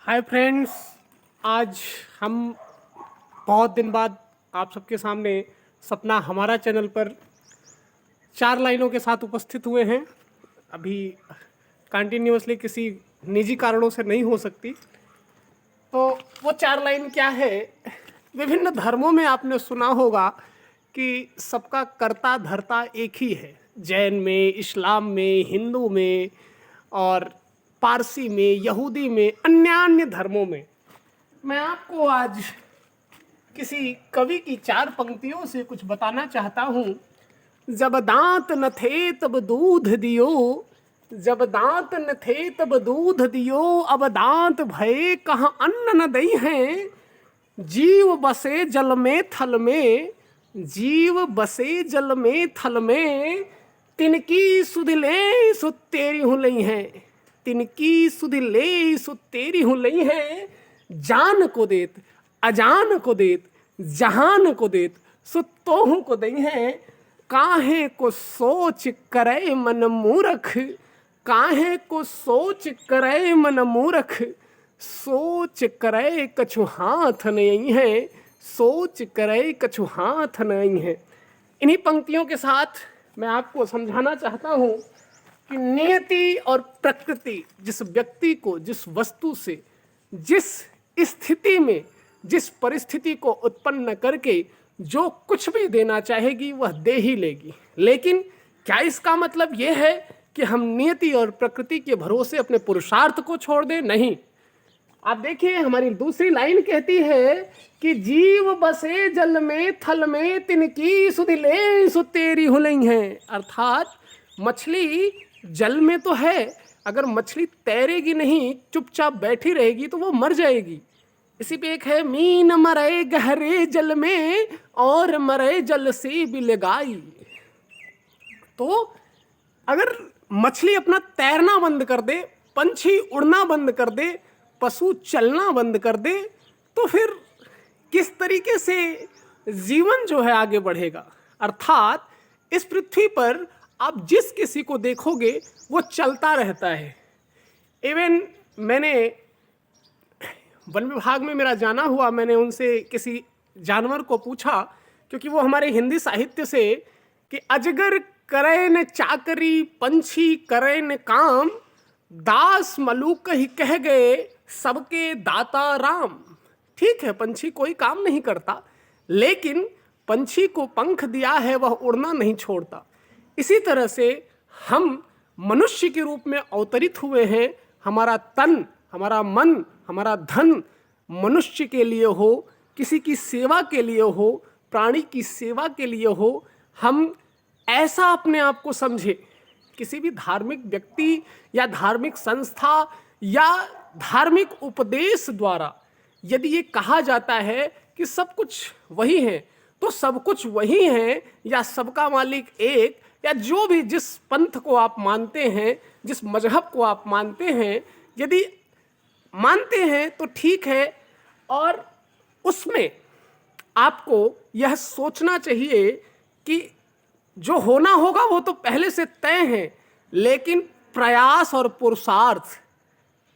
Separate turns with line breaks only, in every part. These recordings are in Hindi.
Hi friends. आज हम बहुत दिन बाद आप सबके सामने सपना हमारा चैनल पर 4 लाइनों के साथ उपस्थित हुए हैं। अभी कंटिन्यूअसली किसी निजी कारणों से नहीं हो सकती। तो वो 4 लाइन क्या है? विभिन्न धर्मों में आपने सुना होगा कि सबका कर्ता धर्ता एक ही है। जैन में, इस्लाम में, हिंदू में और पारसी में, यहूदी में, अन्य धर्मों में। मैं आपको आज किसी कवि की 4 पंक्तियों से कुछ बताना चाहता हूँ। जब दांत न थे तब दूध दियो, जब दांत न थे तब दूध दियो, अब दांत भये कहाँ अन्न न दई हैं। जीव बसे जल में थल में, जीव बसे जल में थल में, तिनकी सुध ले सो तेरी हूँ लई है, तिनकी सुध ले सो तेरी हूँ लई है। जान को देत अजान को देत, जहान को देत सो तोहू को दई है। काहे को सोच करे मन मूर्ख, काहे को सोच करे मन मूर्ख, सोच करे कछु हाथ नहीं है, सोच करे कछु हाथ नहीं है। इन्हीं पंक्तियों के साथ मैं आपको समझाना चाहता हूँ कि नियति और प्रकृति जिस व्यक्ति को, जिस वस्तु से, जिस स्थिति में, जिस परिस्थिति को उत्पन्न करके जो कुछ भी देना चाहेगी वह दे ही लेगी। लेकिन क्या इसका मतलब यह है कि हम नियति और प्रकृति के भरोसे अपने पुरुषार्थ को छोड़ दें? नहीं। आप देखिए, हमारी दूसरी लाइन कहती है कि जीव बसे जल में थल में, तिनकी सुध ले सो तेरी हुलई है। अर्थात मछली जल में तो है, अगर मछली तैरेगी नहीं, चुपचाप बैठी रहेगी तो वो मर जाएगी। इसी पे एक है, मीन मरे गहरे जल में और मरे जल से बिलगाई। तो अगर मछली अपना तैरना बंद कर दे, पंछी उड़ना बंद कर दे, पशु चलना बंद कर दे, तो फिर किस तरीके से जीवन जो है आगे बढ़ेगा? अर्थात इस पृथ्वी पर आप जिस किसी को देखोगे वो चलता रहता है। इवन मैंने वन विभाग में मेरा जाना हुआ, मैंने उनसे किसी जानवर को पूछा, क्योंकि वो हमारे हिंदी साहित्य से, कि अजगर करे न चाकरी, पंछी करे न काम, दास मलूक ही कह गए सबके दाता राम। ठीक है, पंछी कोई काम नहीं करता, लेकिन पंछी को पंख दिया है, वह उड़ना नहीं छोड़ता। इसी तरह से हम मनुष्य के रूप में अवतरित हुए हैं। हमारा तन, हमारा मन, हमारा धन मनुष्य के लिए हो, किसी की सेवा के लिए हो, प्राणी की सेवा के लिए हो। हम ऐसा अपने आप को समझे। किसी भी धार्मिक व्यक्ति या धार्मिक संस्था या धार्मिक उपदेश द्वारा यदि ये कहा जाता है कि सब कुछ वही है, तो सब कुछ वही है या सबका मालिक एक, या जो भी जिस पंथ को आप मानते हैं, जिस मजहब को आप मानते हैं, यदि मानते हैं तो ठीक है। और उसमें आपको यह सोचना चाहिए कि जो होना होगा वो तो पहले से तय है, लेकिन प्रयास और पुरुषार्थ,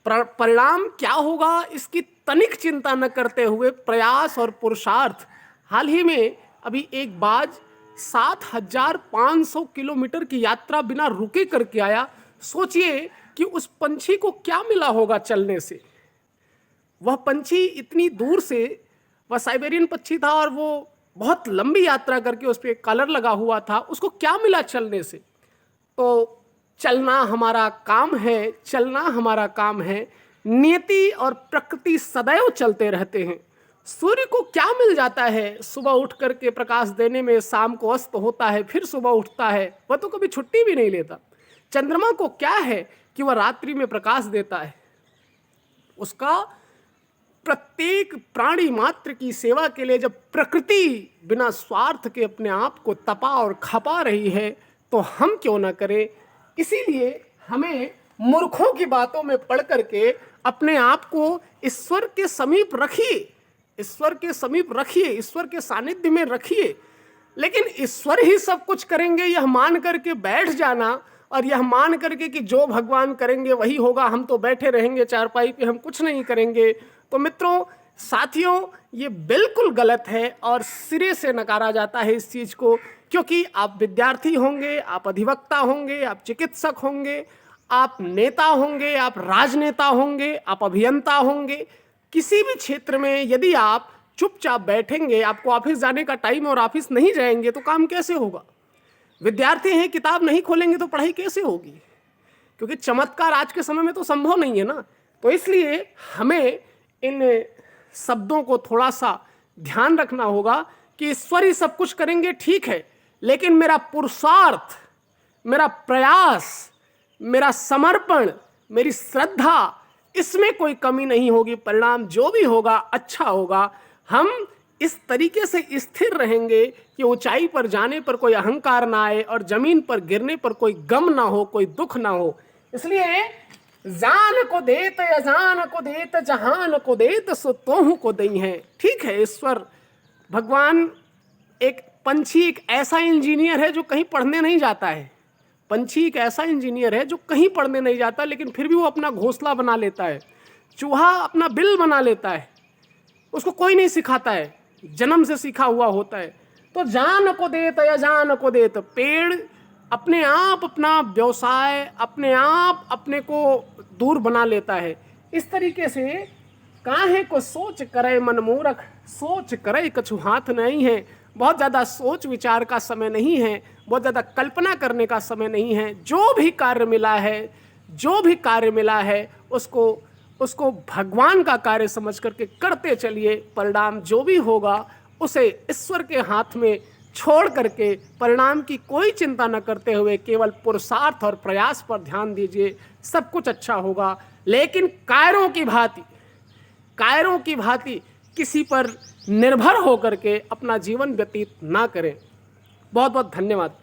परिणाम क्या होगा इसकी तनिक चिंता न करते हुए प्रयास और पुरुषार्थ। हाल ही में अभी एक बाज 7,500 किलोमीटर की यात्रा बिना रुके करके आया। सोचिए कि उस पंछी को क्या मिला होगा चलने से। वह पंछी इतनी दूर से, वह साइबेरियन पक्षी था और वो बहुत लंबी यात्रा करके उस पर कलर लगा हुआ था, उसको क्या मिला चलने से? तो चलना हमारा काम है, चलना हमारा काम है। नियति और प्रकृति सदैव चलते रहते हैं। सूर्य को क्या मिल जाता है? सुबह उठ करके प्रकाश देने में, शाम को अस्त होता है, फिर सुबह उठता है, वह तो कभी छुट्टी भी नहीं लेता। चंद्रमा को क्या है कि वह रात्रि में प्रकाश देता है। उसका प्रत्येक प्राणी मात्र की सेवा के लिए जब प्रकृति बिना स्वार्थ के अपने आप को तपा और खपा रही है, तो हम क्यों ना करें? इसीलिए हमें मूर्खों की बातों में पढ़ करके अपने आप को ईश्वर के समीप रखिए, ईश्वर के समीप रखिए, ईश्वर के सानिध्य में रखिए। लेकिन ईश्वर ही सब कुछ करेंगे यह मान करके बैठ जाना और यह मान करके कि जो भगवान करेंगे वही होगा, हम तो बैठे रहेंगे चारपाई पे, हम कुछ नहीं करेंगे, तो मित्रों साथियों ये बिल्कुल गलत है और सिरे से नकारा जाता है इस चीज़ को। क्योंकि आप विद्यार्थी होंगे, आप अधिवक्ता होंगे, आप चिकित्सक होंगे, आप नेता होंगे, आप राजनेता होंगे, आप अभियंता होंगे, किसी भी क्षेत्र में यदि आप चुपचाप बैठेंगे, आपको ऑफिस जाने का टाइम और ऑफिस नहीं जाएंगे तो काम कैसे होगा? विद्यार्थी हैं, किताब नहीं खोलेंगे तो पढ़ाई कैसे होगी? क्योंकि चमत्कार आज के समय में तो संभव नहीं है ना। तो इसलिए हमें इन शब्दों को थोड़ा सा ध्यान रखना होगा कि ईश्वर ही सब कुछ करेंगे, ठीक है, लेकिन मेरा पुरुषार्थ, मेरा प्रयास, मेरा समर्पण, मेरी श्रद्धा, इसमें कोई कमी नहीं होगी। परिणाम जो भी होगा अच्छा होगा। हम इस तरीके से स्थिर रहेंगे कि ऊंचाई पर जाने पर कोई अहंकार ना आए और जमीन पर गिरने पर कोई गम ना हो, कोई दुख ना हो। इसलिए जान को देत अजान को देत जहान को देत सो तोहू को दई है। ठीक है, ईश्वर भगवान एक पंछी एक ऐसा इंजीनियर है जो कहीं पढ़ने नहीं जाता है। पंछी एक ऐसा इंजीनियर है जो कहीं पढ़ने नहीं जाता, लेकिन फिर भी वो अपना घोंसला बना लेता है। चूहा अपना बिल बना लेता है, उसको कोई नहीं सिखाता है, जन्म से सीखा हुआ होता है। तो जान को देत या जान को देत, पेड़ अपने आप अपना व्यवसाय, अपने आप अपने को दूर बना लेता है। इस तरीके से काहे को सोच करे मन मूरख, सोच करे कछु हाथ नहीं है। बहुत ज़्यादा सोच विचार का समय नहीं है, बहुत ज़्यादा कल्पना करने का समय नहीं है। जो भी कार्य मिला है, जो भी कार्य मिला है उसको भगवान का कार्य समझ करके करते चलिए। परिणाम जो भी होगा उसे ईश्वर के हाथ में छोड़ करके परिणाम की कोई चिंता न करते हुए केवल पुरुषार्थ और प्रयास पर ध्यान दीजिए, सब कुछ अच्छा होगा। लेकिन कायरों की भांति किसी पर निर्भर होकर के अपना जीवन व्यतीत ना करें। बहुत बहुत धन्यवाद।